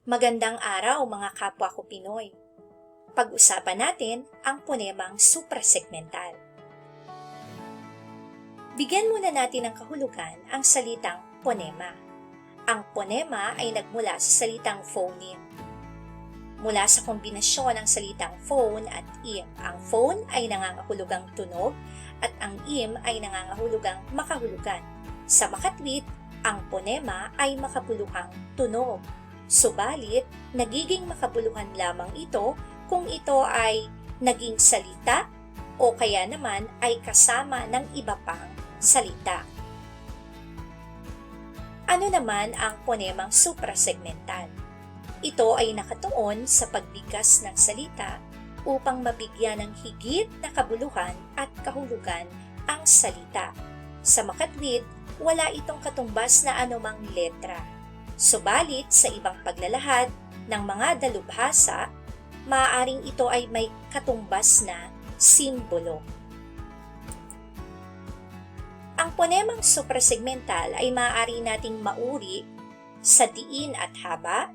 Magandang araw mga kapwa ko Pinoy. Pag-usapan natin ang ponemang suprasegmental. Bigyan muna natin ng kahulugan ang salitang ponema. Ang ponema ay nagmula sa salitang phoneme. Mula sa kombinasyon ng salitang phone at im. Ang phone ay nangangahulugang tunog at ang im ay nangangahulugang makahulugan. Sa makatwid, ang ponema ay makabuluhang tunog. Subalit, nagiging makabuluhan lamang ito kung ito ay naging salita o kaya naman ay kasama ng iba pang salita. Ano naman ang ponemang suprasegmental? Ito ay nakatuon sa pagbigkas ng salita upang mabigyan ng higit na kabuluhan at kahulugan ang salita. Sa makatwid, wala itong katumbas na anumang letra. Subalit sa ibang paglalahad ng mga dalubhasa, maaaring ito ay may katumbas na simbolo. Ang ponemang suprasegmental ay maaari nating mauri sa diin at haba,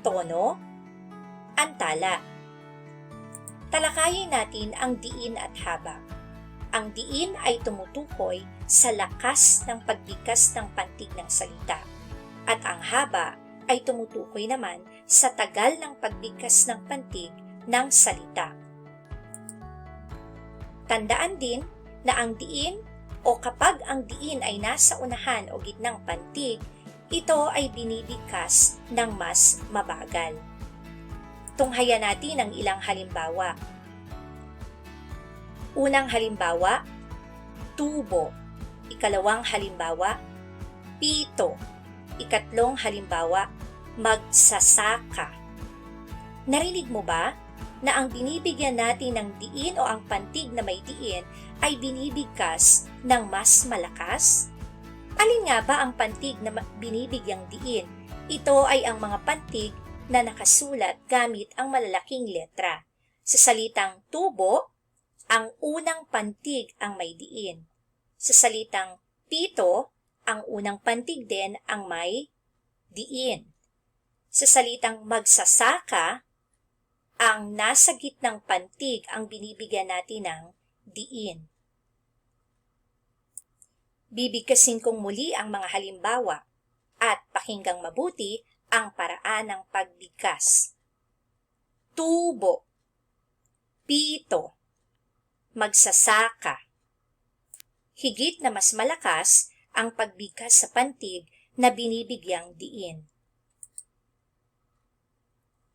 tono, antala. Talakayin natin ang diin at haba. Ang diin ay tumutukoy sa lakas ng pagbigkas ng pantig ng salita. At ang haba ay tumutukoy naman sa tagal ng pagbigkas ng pantig ng salita. Tandaan din na ang diin o kapag ang diin ay nasa unahan o gitnang pantig, ito ay binibigkas ng mas mabagal. Tunghayan natin ang ilang halimbawa. Unang halimbawa, tubo. Ikalawang halimbawa, pito. Ikatlong halimbawa, magsasaka. Narinig mo ba na ang binibigyan natin ng diin o ang pantig na may diin ay binibigkas ng mas malakas? Alin nga ba ang pantig na binibigyang diin? Ito ay ang mga pantig na nakasulat gamit ang malalaking letra. Sa salitang tubo, ang unang pantig ang may diin. Sa salitang pito, ang unang pantig din ang may diin. Sa salitang magsasaka, ang nasa gitnang pantig ang binibigyan natin ng diin. Bibigkasin kong muli ang mga halimbawa at pakinggang mabuti ang paraan ng pagbigkas. Tubo, pito, magsasaka. Higit na mas malakas ang pagbigkas sa pantig na binibigyang diin.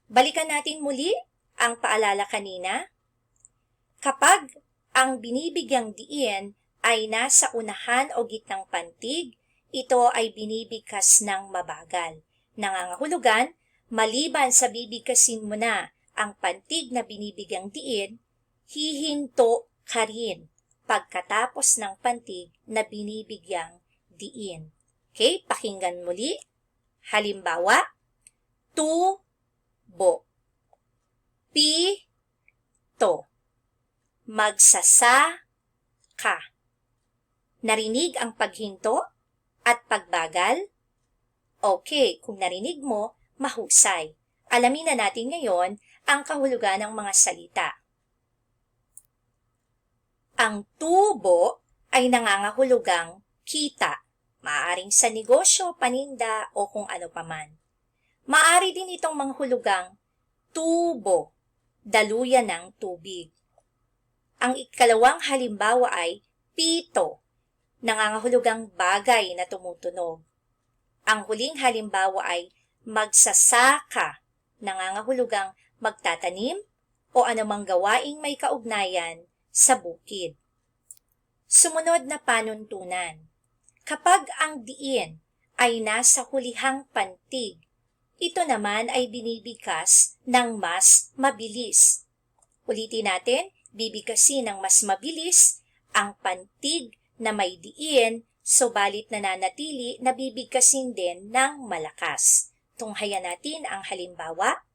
Balikan natin muli ang paalala kanina. Kapag ang binibigyang diin ay nasa unahan o gitnang pantig, ito ay binibigkas ng mabagal. Nangangahulugan, maliban sa bibigkasin mo na ang pantig na binibigyang diin, hihinto ka rin pagkatapos ng pantig na binibigyang diin. Okay, pakinggan muli. Halimbawa, tubo, pito, magsasaka. Narinig ang paghinto at pagbagal? Okay, kung narinig mo, mahusay. Alamin na natin ngayon ang kahulugan ng mga salita. Ang tubo ay nangangahulugang kita. Maaaring sa negosyo, paninda o kung ano paman. Maaari din itong manghulugang tubo, daluyan ng tubig. Ang ikalawang halimbawa ay pito, nangangahulugang bagay na tumutunog. Ang huling halimbawa ay magsasaka, nangangahulugang magtatanim o anumang gawaing may kaugnayan sa bukid. Sumunod na panuntunan. Kapag ang diin ay nasa hulihang pantig, ito naman ay binibigkas ng mas mabilis. Ulitin natin, bibigkasin ng mas mabilis ang pantig na may diin, subalit nananatili na bibigkasin din ng malakas. Tunghayan natin ang halimbawa.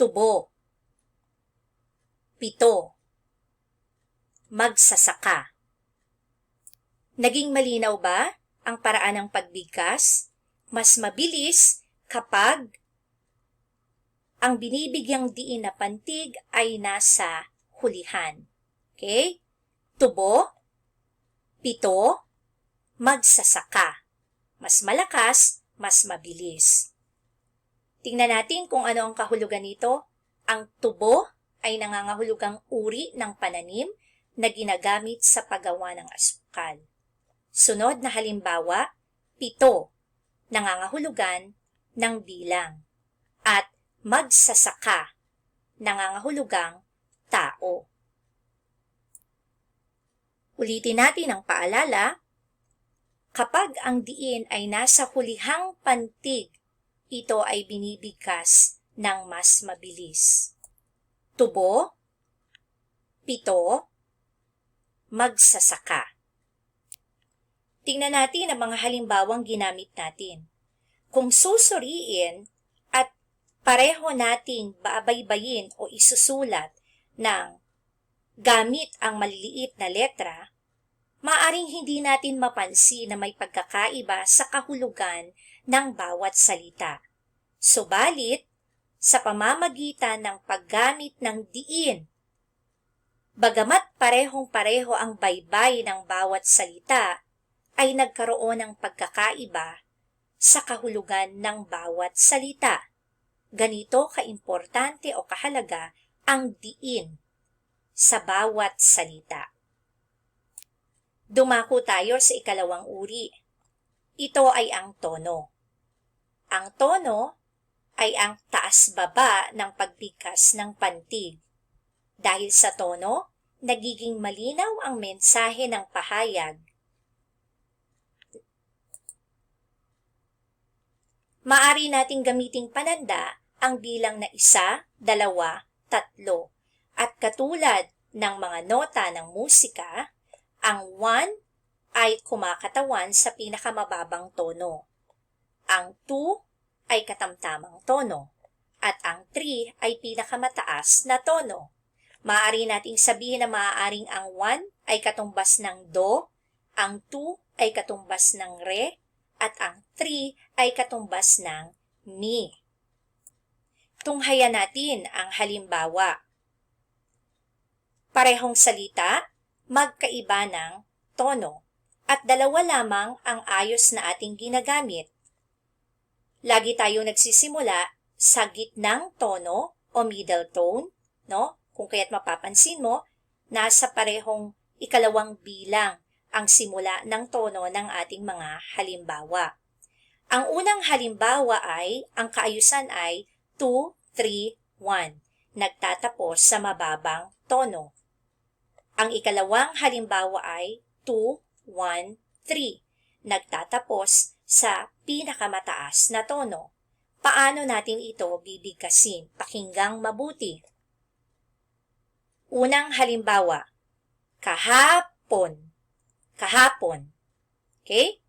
Tubo, pito, magsasaka. Naging malinaw ba ang paraan ng pagbigkas? Mas mabilis kapag ang binibigyang diin na pantig ay nasa hulihan. Okay? Tubo, pito, magsasaka. Mas malakas, mas mabilis. Tingnan natin kung ano ang kahulugan nito. Ang tubo ay nangangahulugang uri ng pananim na ginagamit sa paggawa ng asukal. Sunod na halimbawa, pito, nangangahulugan ng bilang. At magsasaka, nangangahulugang tao. Ulitin natin ang paalala. Kapag ang diin ay nasa hulihang pantig, ito ay binibigkas ng mas mabilis. Tubo, pito, magsasaka. Tingnan natin ang mga halimbawang ginamit natin. Kung susuriin at pareho nating babaybayin o isusulat ng gamit ang maliliit na letra, maaring hindi natin mapansin na may pagkakaiba sa kahulugan ng bawat salita. Subalit, sa pamamagitan ng paggamit ng diin, bagamat parehong-pareho ang baybay ng bawat salita, ay nagkaroon ng pagkakaiba sa kahulugan ng bawat salita. Ganito kaimportante o kahalaga ang diin sa bawat salita. Dumako tayo sa ikalawang uri. Ito ay ang tono. Ang tono ay ang taas-baba ng pagbigkas ng pantig. Dahil sa tono, nagiging malinaw ang mensahe ng pahayag. Maaari nating gamiting pananda ang bilang na 1, 2, 3. At katulad ng mga nota ng musika, ang 1 ay kumakatawan sa pinakamababang tono. Ang 2 ay katamtamang tono. At ang 3 ay pinakamataas na tono. Maaari nating sabihin na maaaring ang 1 ay katumbas ng do, ang 2 ay katumbas ng re, at ang 3 ay katumbas ng mi. Tunghayan natin ang halimbawa. Parehong salita, magkaiba ng tono, at dalawa lamang ang ayos na ating ginagamit. Lagi tayo nagsisimula sa gitnang tono o middle tone, no? Kung kaya't mapapansin mo, nasa parehong ikalawang bilang ang simula ng tono ng ating mga halimbawa. Ang unang halimbawa ay, ang kaayusan ay 2, 3, 1, nagtatapos sa mababang tono. Ang ikalawang halimbawa ay 2, 1, 3, nagtatapos sa pinakamataas na tono. Paano natin ito bibigkasin? Pakinggang mabuti. Unang halimbawa, kahapon. Kahapon. Okay?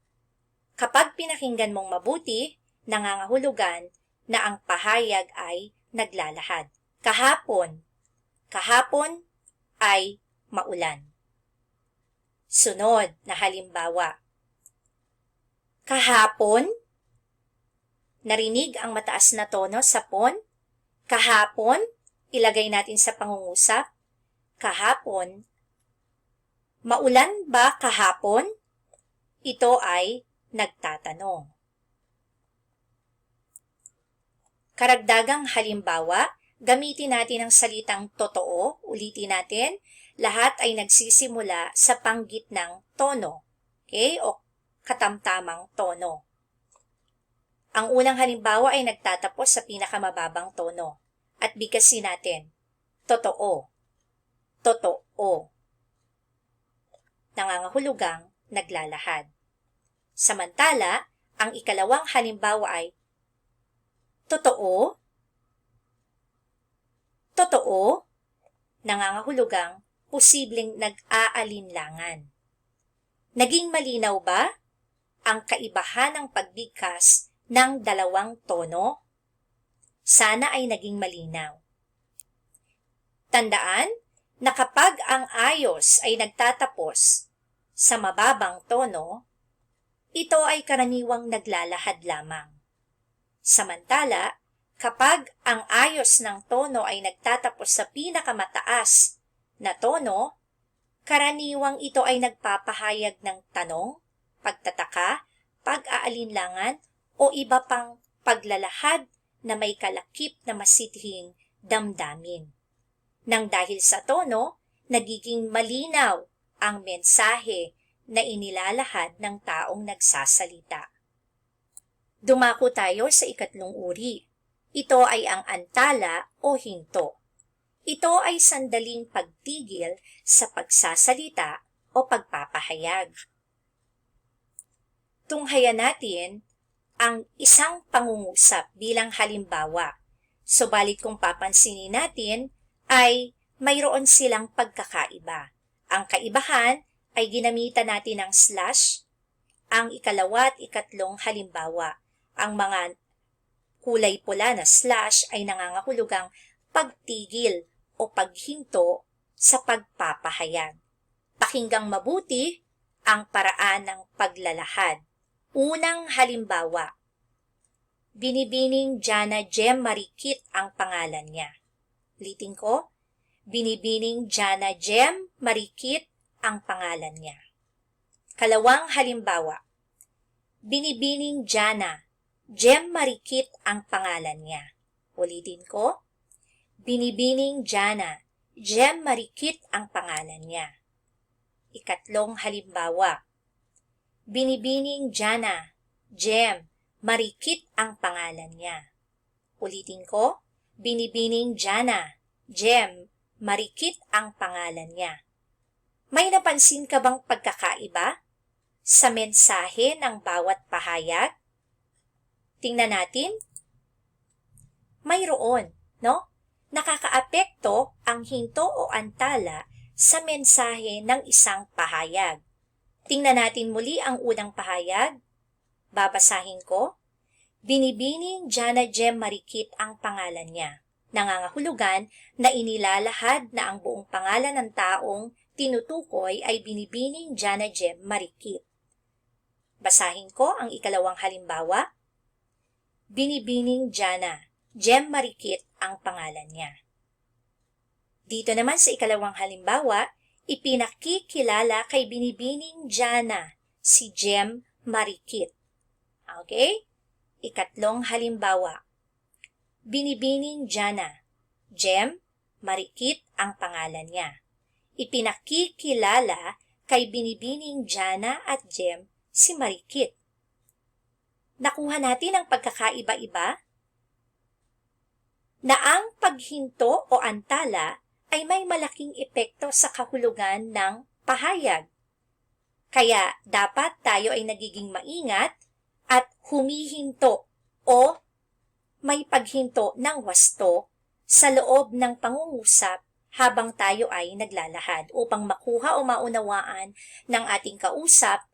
Kapag pinakinggan mong mabuti, nangangahulugan na ang pahayag ay naglalahad. Kahapon. Kahapon ay maulan. Sunod na halimbawa. Kahapon. Narinig ang mataas na tono sa pon. Kahapon. Ilagay natin sa pangungusap. Kahapon. Maulan ba kahapon? Ito ay nagtatanong. Karagdagang halimbawa, gamitin natin ang salitang totoo. Ulitin natin, lahat ay nagsisimula sa panggitnang tono. Okay? O katamtamang tono. Ang unang halimbawa ay nagtatapos sa pinakamababang tono. At bigkasin natin, totoo. Totoo. Nangangahulugang naglalahad. Samantala, ang ikalawang halimbawa ay totoo. Totoo, nangangahulugang posibleng nag-aalinlangan. Naging malinaw ba ang kaibahan ng pagbigkas ng dalawang tono? Sana ay naging malinaw. Tandaan na kapag ang ayos ay nagtatapos sa mababang tono, ito ay karaniwang naglalahad lamang. Samantala, kapag ang ayos ng tono ay nagtatapos sa pinakamataas na tono, karaniwang ito ay nagpapahayag ng tanong, pagtataka, pag-aalinlangan o iba pang paglalahad na may kalakip na masithing damdamin. Nang dahil sa tono, nagiging malinaw ang mensahe na inilalahad ng taong nagsasalita. Dumako tayo sa ikatlong uri. Ito ay ang antala o hinto. Ito ay sandaling pagtigil sa pagsasalita o pagpapahayag. Tunghayan natin ang isang pangungusap bilang halimbawa. Subalit kung papansinin natin ay mayroon silang pagkakaiba. Ang kaibahan ay ginamitan natin ng slash, ang ikalawa at ikatlong halimbawa. Ang mga kulay pula na slash ay nangangahulugang pagtigil o paghinto sa pagpapahayag. Pakinggang mabuti ang paraan ng paglalahad. Unang halimbawa, Binibining Jana Jem Marikit ang pangalan niya. Ulitin ko, Binibining Jana Jem Marikit ang pangalan niya. Kalawang halimbawa, Binibining Jana Jem Marikit ang pangalan niya. Ulitin ko, Binibining Jana Jem Marikit ang pangalan niya. Ikatlong halimbawa, Binibining Jana Jem Marikit ang pangalan niya. Ulitin ko, Binibining Jana Jem Marikit ang pangalan niya. May napansin ka bang pagkakaiba sa mensahe ng bawat pahayag? Tingnan natin. Mayroon, no? Nakakaapekto ang hinto o antala sa mensahe ng isang pahayag. Tingnan natin muli ang unang pahayag. Babasahin ko. Binibining Jana Jem Marikit ang pangalan niya. Nangangahulugan na inilalahad na ang buong pangalan ng taong tinutukoy ay Binibining Jana Jem Marikit. Basahin ko ang ikalawang halimbawa. Binibining Jana Jem Marikit ang pangalan niya. Dito naman sa ikalawang halimbawa, ipinakikilala kay Binibining Jana si Jem Marikit. Okay? Ikatlong halimbawa. Binibining Jana Jem Marikit ang pangalan niya. Ipinakikilala kay Binibining Jana at Jem si Marikit. Nakuha natin ang pagkakaiba-iba na ang paghinto o antala ay may malaking epekto sa kahulugan ng pahayag. Kaya dapat tayo ay nagiging maingat at humihinto o may paghinto ng wasto sa loob ng pangungusap habang tayo ay naglalahad upang makuha o maunawaan ng ating kausap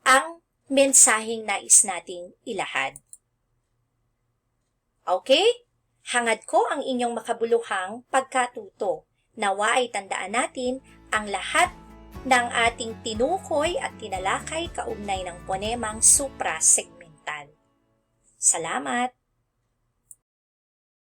ang mensaheng nais nating ilahad. Okay? Hangad ko ang inyong makabuluhang pagkatuto. Nawa ay tandaan natin ang lahat ng ating tinukoy at tinalakay kaugnay ng ponemang suprasegmental. Salamat!